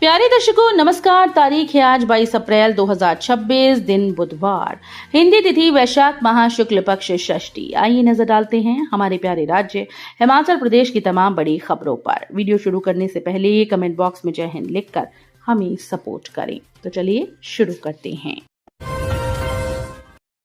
प्यारे दर्शकों नमस्कार। तारीख है आज 22 अप्रैल 2026, दिन बुधवार, हिंदी तिथि वैशाख माह शुक्ल पक्ष षष्ठी। आइए नजर डालते हैं हमारे प्यारे राज्य हिमाचल प्रदेश की तमाम बड़ी खबरों पर। वीडियो शुरू करने से पहले कमेंट बॉक्स में जय हिंद लिखकर हमें सपोर्ट करें। तो चलिए शुरू करते हैं।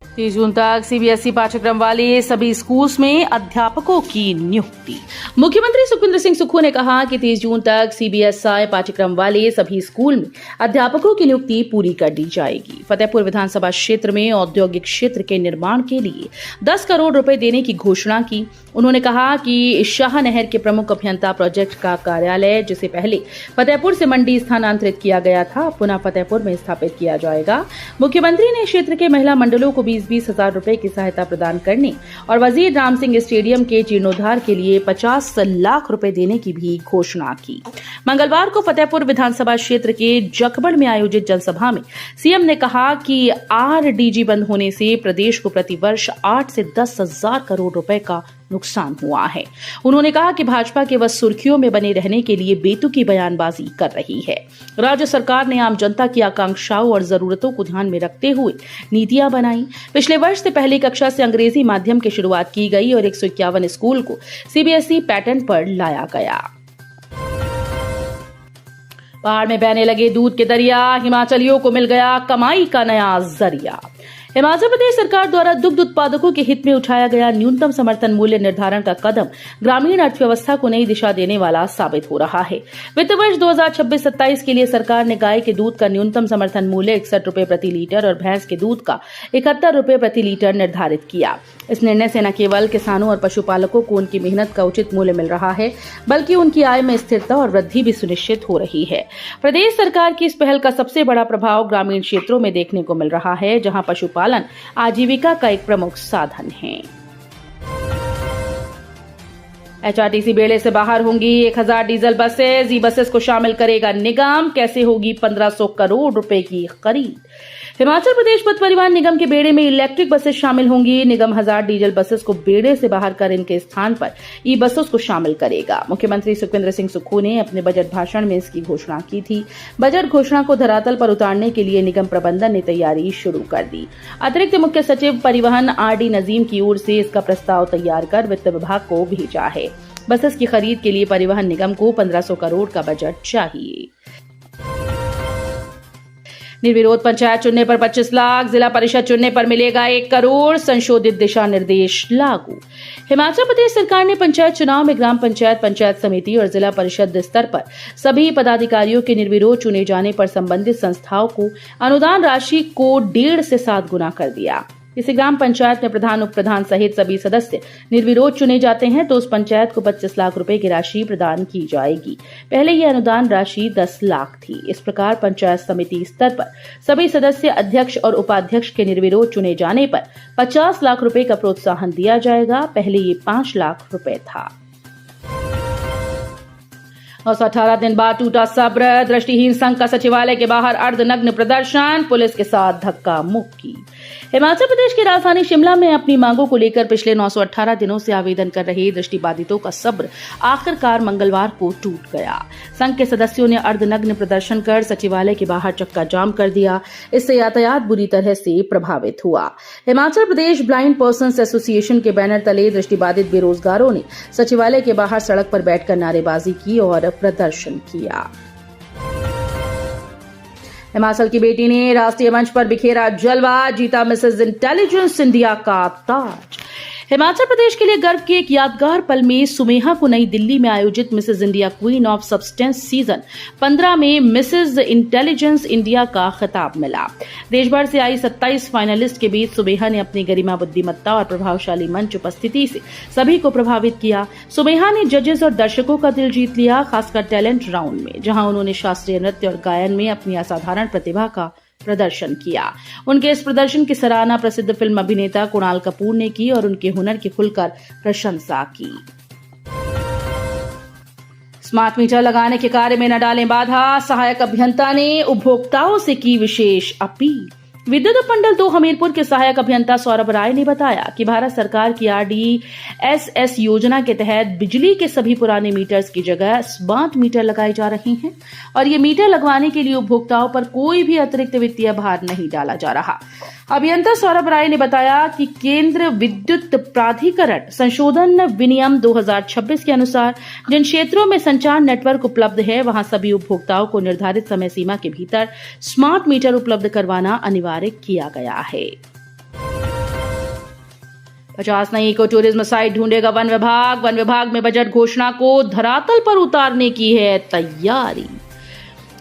30 जून तक सीबीएसई पाठ्यक्रम वाले सभी स्कूल्स में अध्यापकों की नियुक्ति। मुख्यमंत्री सुखविंदर सिंह सुक्खू ने कहा कि 30 जून तक सीबीएसई पाठ्यक्रम वाले सभी स्कूल में अध्यापकों की नियुक्ति पूरी कर दी जाएगी। फतेहपुर विधानसभा क्षेत्र में औद्योगिक क्षेत्र के निर्माण के लिए 10 करोड़ रुपए देने की घोषणा की। उन्होंने कहा कि शाह नहर के प्रमुख अभियंता प्रोजेक्ट का कार्यालय, जिसे पहले फतेहपुर से मंडी स्थानांतरित किया गया था, पुनः फतेहपुर में स्थापित किया जाएगा। मुख्यमंत्री ने क्षेत्र के महिला मंडलों को 20-20 हजार रुपए की सहायता प्रदान करने और वजीर राम सिंह स्टेडियम के जीर्णोद्धार के लिए 50 लाख रुपए देने की भी घोषणा की। मंगलवार को फतेहपुर विधानसभा क्षेत्र के जकबड़ में आयोजित जनसभा में सीएम ने कहा कि आरडीजी बंद होने से प्रदेश को प्रतिवर्ष 8 से 10 हजार करोड़ रुपए का नुकसान हुआ है। उन्होंने कहा कि भाजपा केवल सुर्खियों में बने रहने के लिए बेतुकी बयानबाजी कर रही है। राज्य सरकार ने आम जनता की आकांक्षाओं और जरूरतों को ध्यान में रखते हुए नीतियां बनाई। पिछले वर्ष से पहली कक्षा से अंग्रेजी माध्यम की शुरुआत की गई और 151 स्कूल को सीबीएसई पैटर्न पर लाया गया। पहाड़ में बहने लगे दूध के दरिया, हिमाचलियों को मिल गया कमाई का नया जरिया। हिमाचल प्रदेश सरकार द्वारा दुग्ध उत्पादकों के हित में उठाया गया न्यूनतम समर्थन मूल्य निर्धारण का कदम ग्रामीण अर्थव्यवस्था को नई दिशा देने वाला साबित हो रहा है। वित्त वर्ष 2026-27 के लिए सरकार ने गाय के दूध का न्यूनतम समर्थन मूल्य 61 रुपए प्रति लीटर और भैंस के दूध का 71 रुपए प्रति लीटर निर्धारित किया। इस निर्णय से न केवल किसानों और पशुपालकों को उनकी मेहनत का उचित मूल्य मिल रहा है, बल्कि उनकी आय में स्थिरता और वृद्धि भी सुनिश्चित हो रही है। प्रदेश सरकार की इस पहल का सबसे बड़ा प्रभाव ग्रामीण क्षेत्रों में देखने को मिल रहा है, जहां पशुपालन आजीविका का एक प्रमुख साधन है। एचआरटीसी बेड़े से बाहर होंगी 1000 डीजल बसेस, ई बसेस को शामिल करेगा निगम। कैसे होगी 1500 करोड़ रुपए की खरीद। हिमाचल प्रदेश पथ परिवहन निगम के बेड़े में इलेक्ट्रिक बसेस शामिल होंगी। निगम 1000 डीजल बसेस को बेड़े से बाहर कर इनके स्थान पर ई बसों को शामिल करेगा। मुख्यमंत्री सुखविंदर सिंह सुक्खू ने अपने बजट भाषण में इसकी घोषणा की थी। बजट घोषणा को धरातल पर उतारने के लिए निगम प्रबंधन ने तैयारी शुरू कर दी। अतिरिक्त मुख्य सचिव परिवहन आरडी नजीम की ओर से इसका प्रस्ताव तैयार कर वित्त विभाग को भेजा है। बसेस की खरीद के लिए परिवहन निगम को 1500 करोड़ का बजट चाहिए। निर्विरोध पंचायत चुनने पर 25 लाख, जिला परिषद चुनने पर मिलेगा 1 करोड़, संशोधित दिशा निर्देश लागू। हिमाचल प्रदेश सरकार ने पंचायत चुनाव में ग्राम पंचायत, पंचायत समिति और जिला परिषद स्तर पर सभी पदाधिकारियों के निर्विरोध चुने जाने पर संबंधित संस्थाओं को अनुदान राशि को 1.5 से 7 गुना कर दिया। इसे ग्राम पंचायत में प्रधान, उप प्रधान सहित सभी सदस्य निर्विरोध चुने जाते हैं तो उस पंचायत को 25 लाख रुपए की राशि प्रदान की जाएगी। पहले यह अनुदान राशि 10 लाख थी। इस प्रकार पंचायत समिति स्तर पर सभी सदस्य, अध्यक्ष और उपाध्यक्ष के निर्विरोध चुने जाने पर 50 लाख रुपए का प्रोत्साहन दिया जाएगा। पहले ये 5 लाख रुपए था। 918 दिन बाद टूटा सब्र, दृष्टिहीन संघ का सचिवालय के बाहर अर्धनग्न प्रदर्शन, पुलिस के साथ धक्का मुक्की। हिमाचल प्रदेश की राजधानी शिमला में अपनी मांगों को लेकर पिछले 918 दिनों से आवेदन कर रहे दृष्टिबाधितों का सब्र आखिरकार मंगलवार को टूट गया। संघ के सदस्यों ने अर्धनग्न प्रदर्शन कर सचिवालय के बाहर चक्का जाम कर दिया। इससे यातायात बुरी तरह से प्रभावित हुआ। Himachal Pradesh blind persons association के बैनर तले दृष्टिबाधित बेरोजगारों ने सचिवालय के बाहर सड़क पर बैठकर नारेबाजी की और प्रदर्शन किया। हिमाचल की बेटी ने राष्ट्रीय मंच पर बिखेरा जलवा, जीता मिसेज इंटेलिजेंस इंडिया का ताज। हिमाचल प्रदेश के लिए गर्व के एक यादगार पल में सुमेहा को नई दिल्ली में आयोजित Mrs India Queen of Substance season 15 में मिसेज इंटेलिजेंस इंडिया का खिताब मिला। देश भर से आई 27 फाइनलिस्ट के बीच सुमेहा ने अपनी गरिमा, बुद्धिमत्ता और प्रभावशाली मंच उपस्थिति से सभी को प्रभावित किया। सुमेहा ने जजेस और दर्शकों का दिल जीत लिया, खासकर टैलेंट राउंड में, जहां उन्होंने शास्त्रीय नृत्य और गायन में अपनी असाधारण प्रतिभा का प्रदर्शन किया। उनके इस प्रदर्शन की सराहना प्रसिद्ध फिल्म अभिनेता कुणाल कपूर ने की और उनके हुनर की खुलकर प्रशंसा की। स्मार्ट मीटर लगाने के कार्य में न डालें बाधा, सहायक अभियंता ने उपभोक्ताओं से की विशेष अपील। विद्युत उपमंडल 2 हमीरपुर के सहायक अभियंता सौरभ राय ने बताया कि भारत सरकार की RDSS योजना के तहत बिजली के सभी पुराने मीटर्स की जगह स्मार्ट मीटर लगाए जा रहे हैं और ये मीटर लगवाने के लिए उपभोक्ताओं पर कोई भी अतिरिक्त वित्तीय भार नहीं डाला जा रहा। अभियंता सौरभ राय ने बताया कि केंद्र विद्युत प्राधिकरण संशोधन विनियम 2026 के अनुसार जिन क्षेत्रों में संचार नेटवर्क उपलब्ध है वहां सभी उपभोक्ताओं को निर्धारित समय सीमा के भीतर स्मार्ट मीटर उपलब्ध करवाना अनिवार्य किया गया है। 50 नई इको टूरिज्म साइट ढूंढेगा वन विभाग। वन विभाग में बजट घोषणा को धरातल पर उतारने की है तैयारी।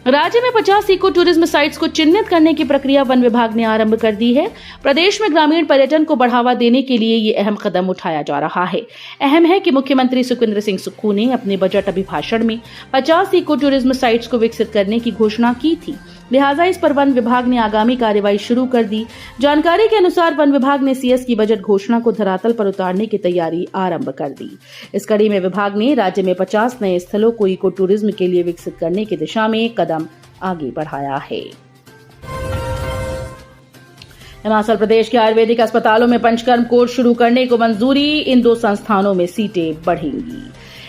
राज्य में 50 इको टूरिज्म साइट्स को चिन्हित करने की प्रक्रिया वन विभाग ने आरंभ कर दी है। प्रदेश में ग्रामीण पर्यटन को बढ़ावा देने के लिए ये अहम कदम उठाया जा रहा है। अहम है कि मुख्यमंत्री सुखविंदर सिंह सुक्खू ने अपने बजट अभिभाषण में 50 इको टूरिज्म साइट्स को विकसित करने की घोषणा की थी, लिहाजा इस पर वन विभाग ने आगामी कार्रवाई शुरू कर दी। जानकारी के अनुसार वन विभाग ने सीएस की बजट घोषणा को धरातल पर उतारने की तैयारी आरंभ कर दी। इस कड़ी में विभाग ने राज्य में 50 नए स्थलों को इको टूरिज्म के लिए विकसित करने की दिशा में कदम आगे बढ़ाया है। हिमाचल प्रदेश के आयुर्वेदिक अस्पतालों में पंचकर्म कोर्स शुरू करने को मंजूरी। इन 2 संस्थानों में सीटें बढ़ेंगी।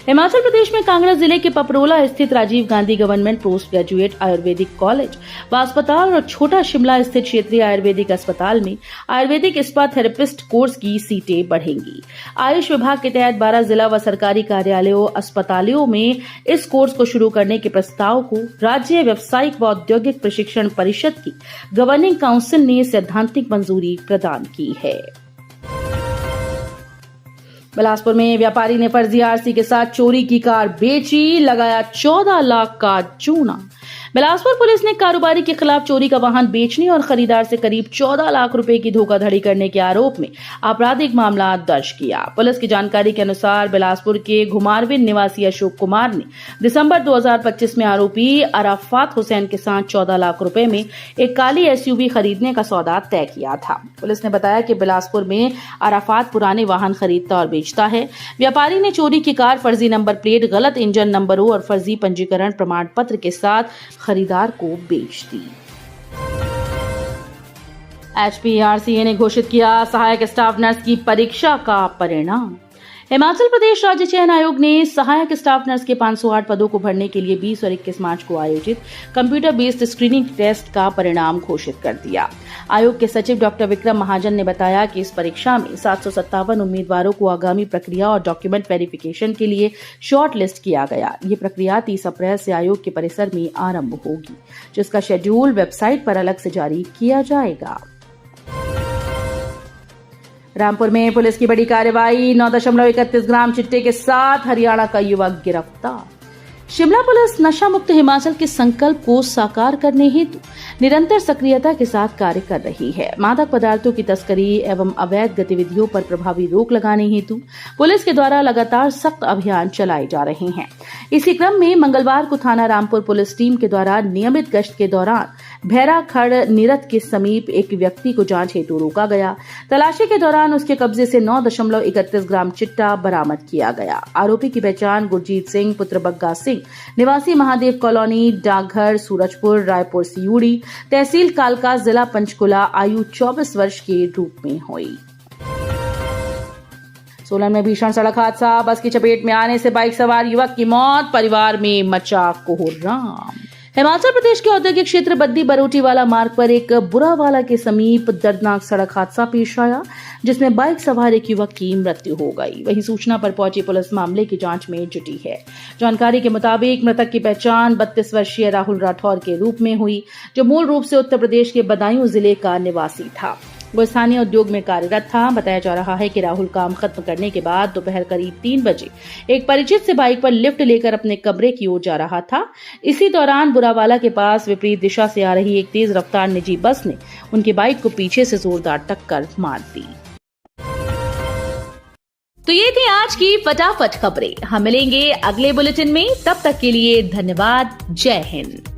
हिमाचल प्रदेश में कांगड़ा जिले के पपरोला स्थित Rajiv Gandhi government post graduate Ayurvedic college व अस्पताल और छोटा शिमला स्थित क्षेत्रीय आयुर्वेदिक अस्पताल में आयुर्वेदिक स्पा थेरेपिस्ट कोर्स की सीटें बढ़ेंगी। आयुष विभाग के तहत 12 जिला व सरकारी कार्यालयों अस्पतालों में इस कोर्स को शुरू करने के प्रस्ताव को राज्य व्यावसायिक व औद्योगिक प्रशिक्षण परिषद की गवर्निंग काउंसिल ने सैद्धांतिक मंजूरी प्रदान की है। बिलासपुर में व्यापारी ने फर्जी आरसी के साथ चोरी की कार बेची, लगाया 14 लाख का चूना। बिलासपुर पुलिस ने कारोबारी के खिलाफ चोरी का वाहन बेचने और खरीदार से करीब 14 लाख रुपए की धोखाधड़ी करने के आरोप में आपराधिक मामला दर्ज किया। पुलिस की जानकारी के अनुसार बिलासपुर के घुमारविन निवासी अशोक कुमार ने दिसंबर 2025 में आरोपी अराफात हुसैन के साथ 14 लाख रुपए में एक काली एसयूवी खरीदने का सौदा तय किया था। पुलिस ने बताया कि बिलासपुर में अराफात पुराने वाहन खरीदता और बेचता है। व्यापारी ने चोरी की कार फर्जी नंबर प्लेट, गलत इंजन नंबरों और फर्जी पंजीकरण प्रमाण पत्र के साथ खरीदार को बेच दी। HPRCA ने घोषित किया सहायक स्टाफ नर्स की परीक्षा का परिणाम। हिमाचल प्रदेश राज्य चयन आयोग ने सहायक स्टाफ नर्स के 508 पदों को भरने के लिए 20 और 21 मार्च को आयोजित कंप्यूटर बेस्ड स्क्रीनिंग टेस्ट का परिणाम घोषित कर दिया। आयोग के सचिव डॉक्टर विक्रम महाजन ने बताया कि इस परीक्षा में 757 उम्मीदवारों को आगामी प्रक्रिया और डॉक्यूमेंट वेरिफिकेशन के लिए शॉर्ट लिस्ट किया गया। ये प्रक्रिया 30 अप्रैल से आयोग के परिसर में आरंभ होगी, जिसका शेड्यूल वेबसाइट पर अलग से जारी किया जाएगा। रामपुर में पुलिस की बड़ी कार्रवाई, 9.31 ग्राम चिट्टे के साथ हरियाणा का युवक गिरफ्तार। शिमला पुलिस नशा मुक्त हिमाचल के संकल्प को साकार करने हेतु निरंतर सक्रियता के साथ कार्य कर रही है। मादक पदार्थों की तस्करी एवं अवैध गतिविधियों पर प्रभावी रोक लगाने हेतु पुलिस के द्वारा लगातार सख्त अभियान चलाए जा रहे हैं। इसी क्रम में मंगलवार को थाना रामपुर पुलिस टीम के द्वारा नियमित गश्त के दौरान भैराखड़ निरत के समीप एक व्यक्ति को जांच हेतु रोका गया। तलाशी के दौरान उसके कब्जे से 9.31 ग्राम चिट्टा बरामद किया गया। आरोपी की पहचान गुरजीत सिंह पुत्र बग्गा सिंह निवासी महादेव कॉलोनी, डाकघर, सूरजपुर, रायपुर सियूड़ी, तहसील कालका, जिला पंचकुला, आयु 24 वर्ष के रूप में हुई। सोलन में भीषण सड़क हादसा, बस की चपेट में आने से बाइक सवार युवक की मौत, परिवार में मचा कोहराम। हिमाचल प्रदेश के औद्योगिक क्षेत्र बद्दी बरोटीवाला मार्ग पर एक बुरावाला के समीप दर्दनाक सड़क हादसा पेश आया, जिसमें बाइक सवार एक युवक की मृत्यु हो गई। वहीं सूचना पर पहुंची पुलिस मामले की जांच में जुटी है। जानकारी के मुताबिक मृतक की पहचान 32 वर्षीय राहुल राठौर के रूप में हुई, जो मूल रूप से उत्तर प्रदेश के बदायूं जिले का निवासी था। वो स्थानीय उद्योग में कार्यरत था। बताया जा रहा है कि राहुल काम खत्म करने के बाद दोपहर करीब 3 बजे एक परिचित से बाइक पर लिफ्ट लेकर अपने कमरे की ओर जा रहा था। इसी दौरान बुरावाला के पास विपरीत दिशा से आ रही एक तेज रफ्तार निजी बस ने उनकी बाइक को पीछे से जोरदार टक्कर मार दी। तो ये थी आज की फटाफट खबरें। हम मिलेंगे अगले बुलेटिन में, तब तक के लिए धन्यवाद। जय हिंद।